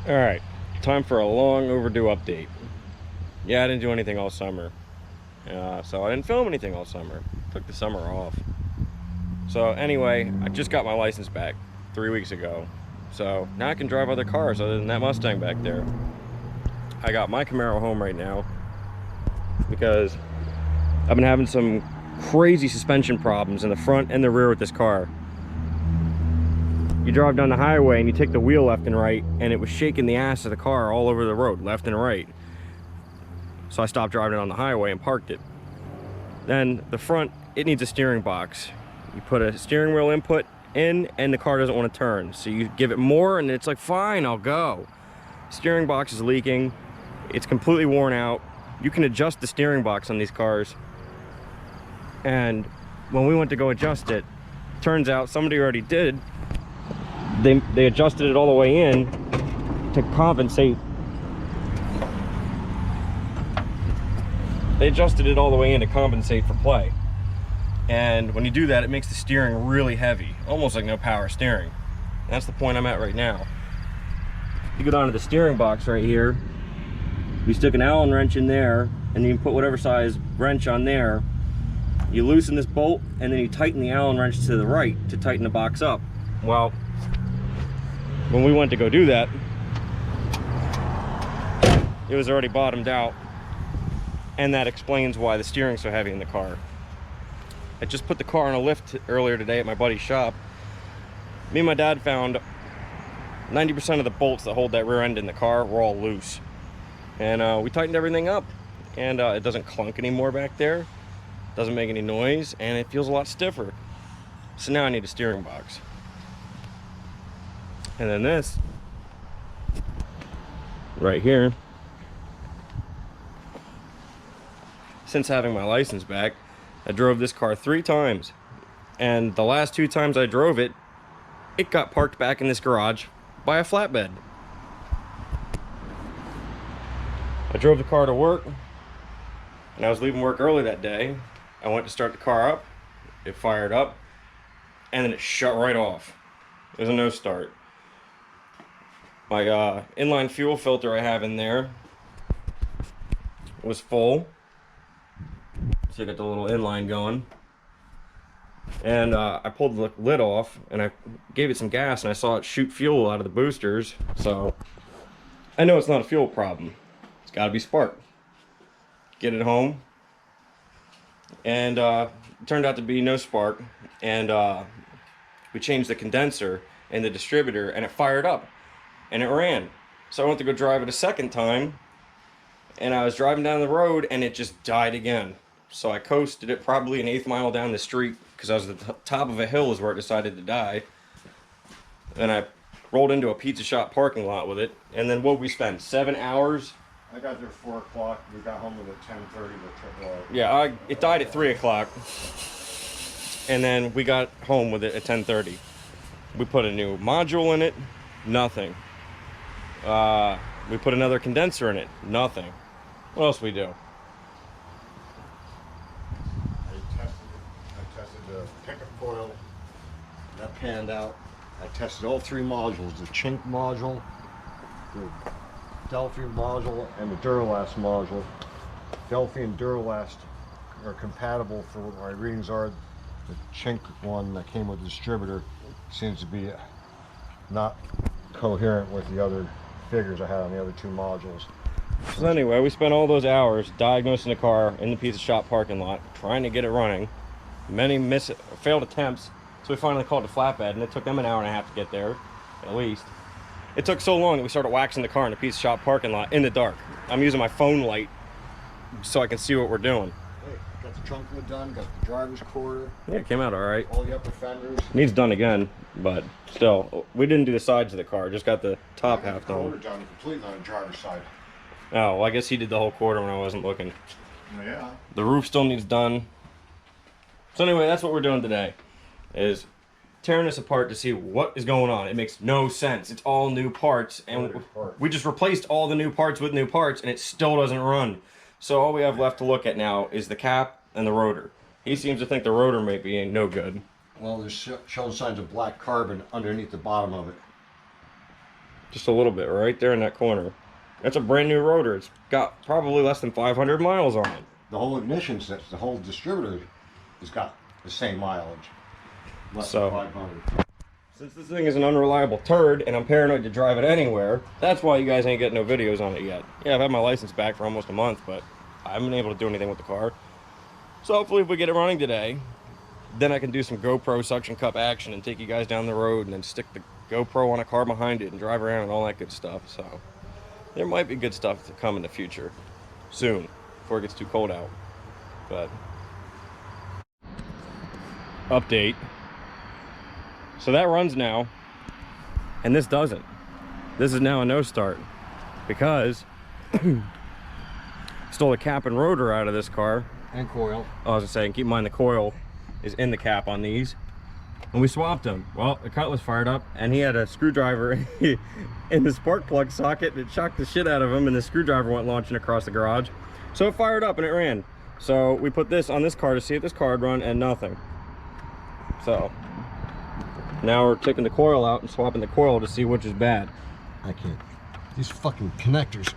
All right, time for a long overdue update. Yeah, I didn't do anything all summer. So I didn't film anything all summer. Took the summer off. So anyway, I just got my license back 3 weeks ago. So now I can drive other cars other than that Mustang back there. I got my Camaro home right now because I've been having some crazy suspension problems in the front and the rear with this car. You drive down the highway and you take the wheel left and right, and it was shaking the ass of the car all over the road, left and right. So I stopped driving it on the highway and parked it. Then the front, it needs a steering box. You put a steering wheel input in and the car doesn't want to turn. So you give it more and it's like, fine, I'll go. Steering box is leaking. It's completely worn out. You can adjust the steering box on these cars. And when we went to go adjust it, turns out somebody already did. They adjusted it all the way in to compensate. They adjusted it all the way in to compensate for play. And when you do that, it makes the steering really heavy, almost like no power steering. That's the point I'm at right now. You go down to the steering box right here, you stick an Allen wrench in there, and you can put whatever size wrench on there. You loosen this bolt, and then you tighten the Allen wrench to the right to tighten the box up. Well, when we went to go do that, it was already bottomed out, and that explains why the steering's so heavy in the car. I just put the car on a lift earlier today at my buddy's shop. Me and my dad found 90% of the bolts that hold that rear end in the car were all loose. And we tightened everything up, and it doesn't clunk anymore back there. Doesn't make any noise, and it feels a lot stiffer. So now I need a steering box. And then this, right here. Since having my license back, I drove this car 3 times. And the last 2 times I drove it, it got parked back in this garage by a flatbed. I drove the car to work, and I was leaving work early that day. I went to start the car up, it fired up, and then it shut right off. It was a no start. My inline fuel filter I have in there was full. So I got the little inline going. And I pulled the lid off and I gave it some gas and I saw it shoot fuel out of the boosters. So I know it's not a fuel problem. It's gotta be spark. Get it home. And it turned out to be no spark. And we changed the condenser in the distributor and it fired up. And it ran. So I went to go drive it a second time. And I was driving down the road and it just died again. So I coasted it probably an 1/8 mile down the street because I was at the top of a hill is where it decided to die. And I rolled into a pizza shop parking lot with it. And then what we spent 7 hours. I got there 4 o'clock. We got home at 10:30. Yeah, it died at 3 o'clock. And then we got home with it at 10:30. We put a new module in it. Nothing. We put another condenser in it. Nothing. What else we do? I tested the pickup coil. That panned out. I tested all 3 modules: the Chink module, the Delphi module, and the Duralast module. Delphi and Duralast are compatible for what my readings are. The Chink one that came with the distributor seems to be not coherent with the other figures I had on the other 2 modules. So anyway, we spent all those hours diagnosing the car in the pizza shop parking lot, trying to get it running. Many failed attempts, so we finally called the flatbed, and it took them an hour and a half to get there, at least. It took so long that we started waxing the car in the pizza shop parking lot in the dark. I'm using my phone light so I can see what we're doing. Hey, got the trunk lid done, got the driver's quarter. Yeah, it came out all right. All the upper fenders. Needs done again, but still, we didn't do the sides of the car, just got the top half Quarter done. done completely on the driver's side. Oh, well, I guess he did the whole quarter when I wasn't looking. Yeah. The roof still needs done. So anyway, that's what we're doing today, is tearing this apart to see what is going on. It makes no sense. It's all new parts, and we just replaced all the new parts with new parts, and it still doesn't run. So all we have left to look at now is the cap and the rotor. He seems to think the rotor may be no good. Well, there's showing signs of black carbon underneath the bottom of it. Just a little bit, right there in that corner. That's a brand new rotor. It's got probably less than 500 miles on it. The whole ignition sets, the whole distributor has got the same mileage. Less So- than 500. Since this thing is an unreliable turd and I'm paranoid to drive it anywhere, that's why you guys ain't getting no videos on it yet. Yeah, I've had my license back for almost a month, but I haven't been able to do anything with the car. So hopefully if we get it running today, then I can do some GoPro suction cup action and take you guys down the road and then stick the GoPro on a car behind it and drive around and all that good stuff. So there might be good stuff to come in the future, soon, before it gets too cold out. But update. So that runs now, and this doesn't. This is now a no start because stole the cap and rotor out of this car. And coil. I was just saying, keep in mind the coil is in the cap on these. And we swapped them. Well, the Cutlass fired up, and he had a screwdriver in the spark plug socket, and it shocked the shit out of him, and the screwdriver went launching across the garage. So it fired up and it ran. So we put this on this car to see if this car would run, and nothing. So now we're taking the coil out and swapping the coil to see which is bad. I can't. These fucking connectors.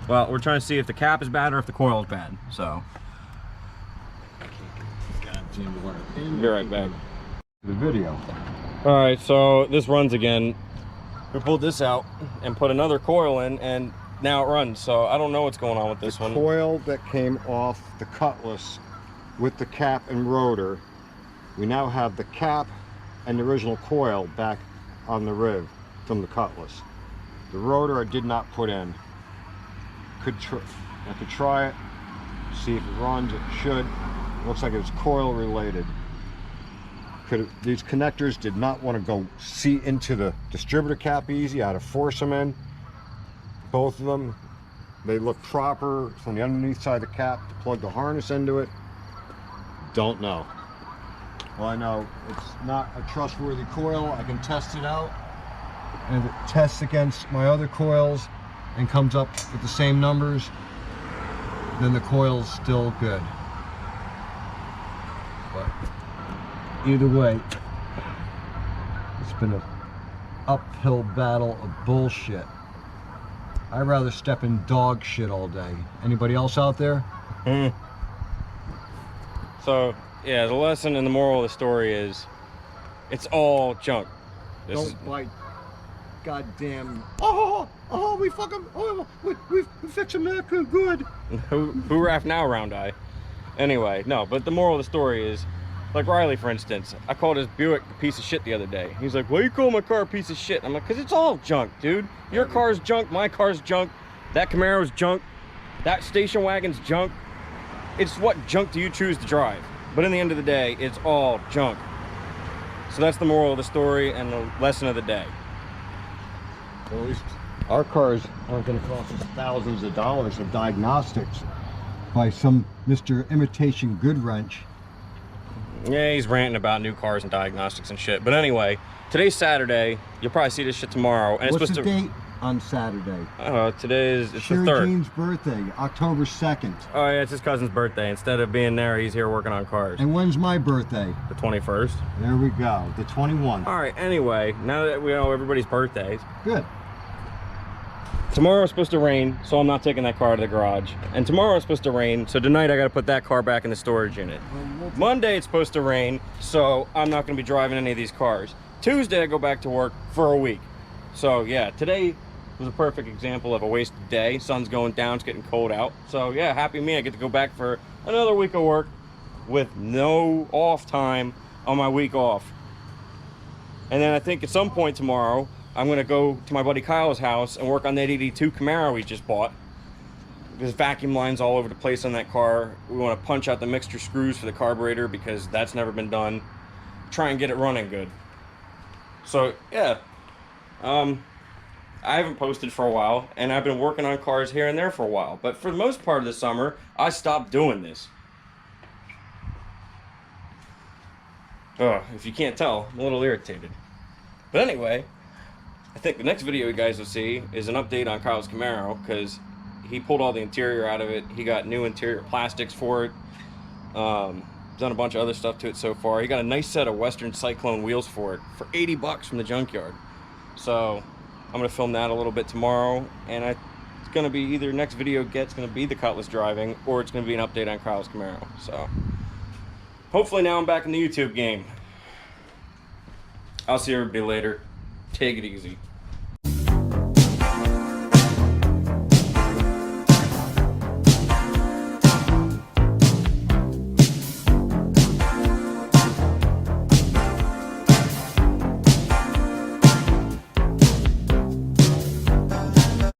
Well, we're trying to see if the cap is bad or if the coil is bad. So Goddamn water. be right back. The video. All right, so this runs again. We pulled this out and put another coil in, and now it runs. So I don't know what's going on with this one. Coil that came off the Cutlass with the cap and rotor. We now have the cap and the original coil back on the rib from the Cutlass. The rotor I did not put in. I could try it, see if it runs. It should. Looks like it's coil related. These connectors did not want to go see into the distributor cap easy. I had to force them in. Both of them. They look proper. It's on the underneath side of the cap to plug the harness into it. Don't know. Well, I know it's not a trustworthy coil. I can test it out, and if it tests against my other coils and comes up with the same numbers, then the coil's still good. But either way, it's been an uphill battle of bullshit. I'd rather step in dog shit all day. Anybody else out there? So yeah, the lesson and the moral of the story is it's all junk. Don't bite goddamn. We fucking. We fix them that good. Who raff now, round eye? Anyway, no, but the moral of the story is, like Riley, for instance, I called his Buick a piece of shit the other day. He's like, why you call my car a piece of shit? I'm like, because it's all junk, dude. Your car's junk, my car's junk, that Camaro's junk, that station wagon's junk. It's what junk do you choose to drive? But in the end of the day, it's all junk. So that's the moral of the story and the lesson of the day. Well, at least our cars aren't going to cost us thousands of dollars of diagnostics by some Mr. Imitation Goodwrench. Yeah, he's ranting about new cars and diagnostics and shit. But anyway, today's Saturday. You'll probably see this shit tomorrow. And What's it's the supposed to. date on Saturday? Today is it's Sherry the 3rd. Jean's birthday, October 2nd. Oh yeah, it's his cousin's birthday. Instead of being there, he's here working on cars. And when's my birthday? The 21st. There we go, the 21st. All right. Anyway, now that we know everybody's birthdays, Good. tomorrow it's supposed to rain, so I'm not taking that car to the garage. And tomorrow it's supposed to rain, so tonight I got to put that car back in the storage unit. Monday it's supposed to rain, so I'm not going to be driving any of these cars. Tuesday I go back to work for a week. So yeah, today was a perfect example of a wasted day. Sun's going down, it's getting cold out. So yeah, happy me, I get to go back for another week of work with no off time on my week off. And then I think at some point tomorrow, I'm gonna go to my buddy Kyle's house and work on that 82 Camaro we just bought. There's vacuum lines all over the place on that car. We wanna punch out the mixture screws for the carburetor because that's never been done. Try and get it running good. So yeah, I haven't posted for a while, and I've been working on cars here and there for a while. But for the most part of the summer, I stopped doing this. If you can't tell, I'm a little irritated. But anyway, I think the next video you guys will see is an update on Kyle's Camaro, because he pulled all the interior out of it. He got new interior plastics for it. Done a bunch of other stuff to it so far. He got a nice set of Western Cyclone wheels for it for 80 bucks from the junkyard. So I'm gonna film that a little bit tomorrow, and it's gonna be either next video gets gonna be the Cutlass driving, or it's gonna be an update on Kyle's Camaro. So hopefully now I'm back in the YouTube game. I'll see everybody later. Take it easy.